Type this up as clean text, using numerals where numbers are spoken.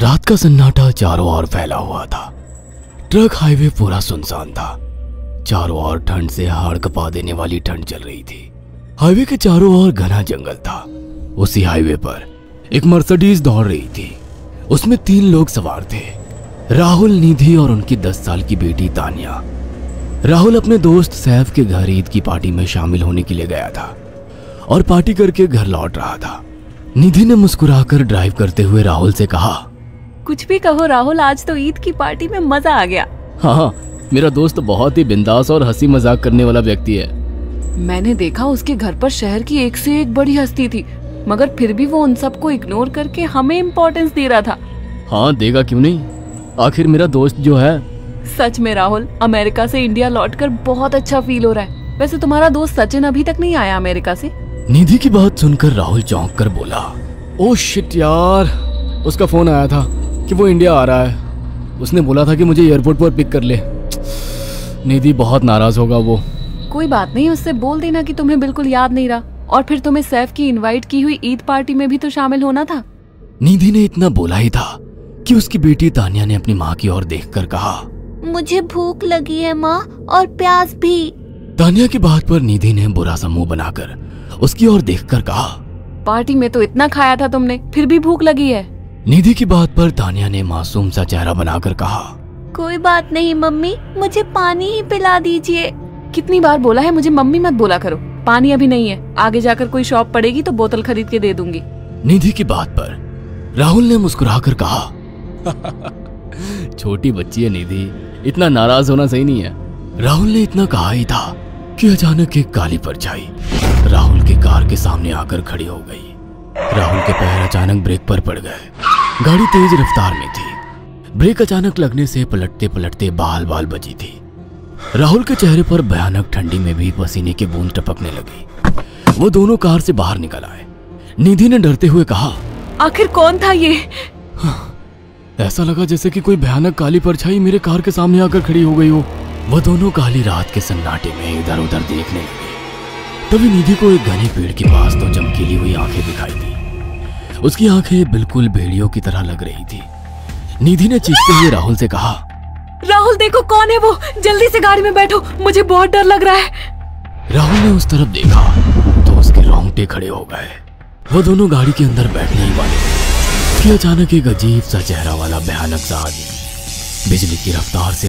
रात का सन्नाटा चारों ओर फैला हुआ था। ट्रक हाईवे पूरा सुनसान था। चारों ओर ठंड से हाड़ कपा देने वाली ठंड चल रही थी। हाईवे के चारों ओर घना जंगल था। उसी हाईवे पर एक मर्सिडीज दौड़ रही थी। उसमें 3 लोग सवार थे, राहुल, निधि और उनकी 10 साल की बेटी तानिया। राहुल अपने दोस्त सैफ के घर ईद की पार्टी में शामिल होने के लिए गया था और पार्टी करके घर लौट रहा था। निधि ने मुस्कुराकर ड्राइव करते हुए राहुल से कहा, कुछ भी कहो राहुल, आज तो ईद की पार्टी में मजा आ गया। हाँ, मेरा दोस्त बहुत ही बिंदास और हंसी मजाक करने वाला व्यक्ति है। मैंने देखा उसके घर पर शहर की एक से एक बड़ी हस्ती थी, मगर फिर भी वो उन सबको इग्नोर करके हमें इम्पोर्टेंस दे रहा था। हाँ, देगा क्यों नहीं, आखिर मेरा दोस्त जो है। सच में राहुल, अमेरिका से इंडिया लौटकर बहुत अच्छा फील हो रहा है। वैसे तुम्हारा दोस्त सचिन अभी तक नहीं आया अमेरिका से? निधि की बात सुनकर राहुल चौंक कर बोला, ओह शिट यार, उसका फोन आया था कि वो इंडिया आ रहा है। उसने बोला था कि मुझे एयरपोर्ट पर पिक कर ले। निधि बहुत नाराज होगा वो। कोई बात नहीं, उससे बोल देना कि तुम्हें बिल्कुल याद नहीं रहा और फिर तुम्हें सैफ की इनवाइट की हुई ईद पार्टी में भी तो शामिल होना था। निधि ने इतना बोला ही था कि उसकी बेटी तानिया ने अपनी माँ की ओर देखकर कहा, मुझे भूख लगी है माँ, और प्यास भी। तानिया की बात पर निधि ने बुरा सा मुंह बनाकर उसकी ओर देखकर कहा, पार्टी में तो इतना खाया था तुमने, फिर भी भूख लगी है। निधि की बात पर तानिया ने मासूम सा चेहरा बनाकर कहा, कोई बात नहीं मम्मी, मुझे पानी ही पिला दीजिए। कितनी बार बोला है मुझे मम्मी मत बोला करो। पानी अभी नहीं है, आगे जाकर कोई शॉप पड़ेगी तो बोतल खरीद के दे दूंगी। निधि की बात पर राहुल ने मुस्कुराकर कहा, छोटी बच्ची है निधि, इतना नाराज होना सही नहीं है। राहुल ने इतना कहा ही था कि अचानक एक काली परछाई राहुल की कार के सामने आकर खड़ी हो गई। राहुल के पैर अचानक ब्रेक पर पड़ गए। गाड़ी तेज रफ्तार में थी। ब्रेक अचानक लगने से पलटते पलटते बाल बाल बची थी। राहुल के चेहरे पर भयानक ठंडी में भी पसीने की बूंद टपकने लगी। वो दोनों कार से बाहर निकल आए। निधि ने डरते हुए कहा, आखिर कौन था ये? ऐसा लगा जैसे कि कोई भयानक काली परछाई मेरे कार के सामने आकर खड़ी हो गई हो। वो दोनों काली रात के सन्नाटे में इधर उधर देखने लगे। तभी निधि को एक घने पेड़ के पास तो चमकीली हुई आंखें दिखाई दी। उसकी आंखें बिल्कुल भेड़ियों की तरह लग रही थी। निधि ने चीखते हुए राहुल से कहा, राहुल देखो कौन है वो, जल्दी से गाड़ी में बैठो, मुझे बहुत डर लग रहा है। राहुल ने उस तरफ देखा तो उसके रोंगटे खड़े हो गए। वो दोनों गाड़ी के अंदर बैठने ही वाले थे कि अचानक एक अजीब सा चेहरा वाला भयानक सा आदमी बिजली की रफ्तार से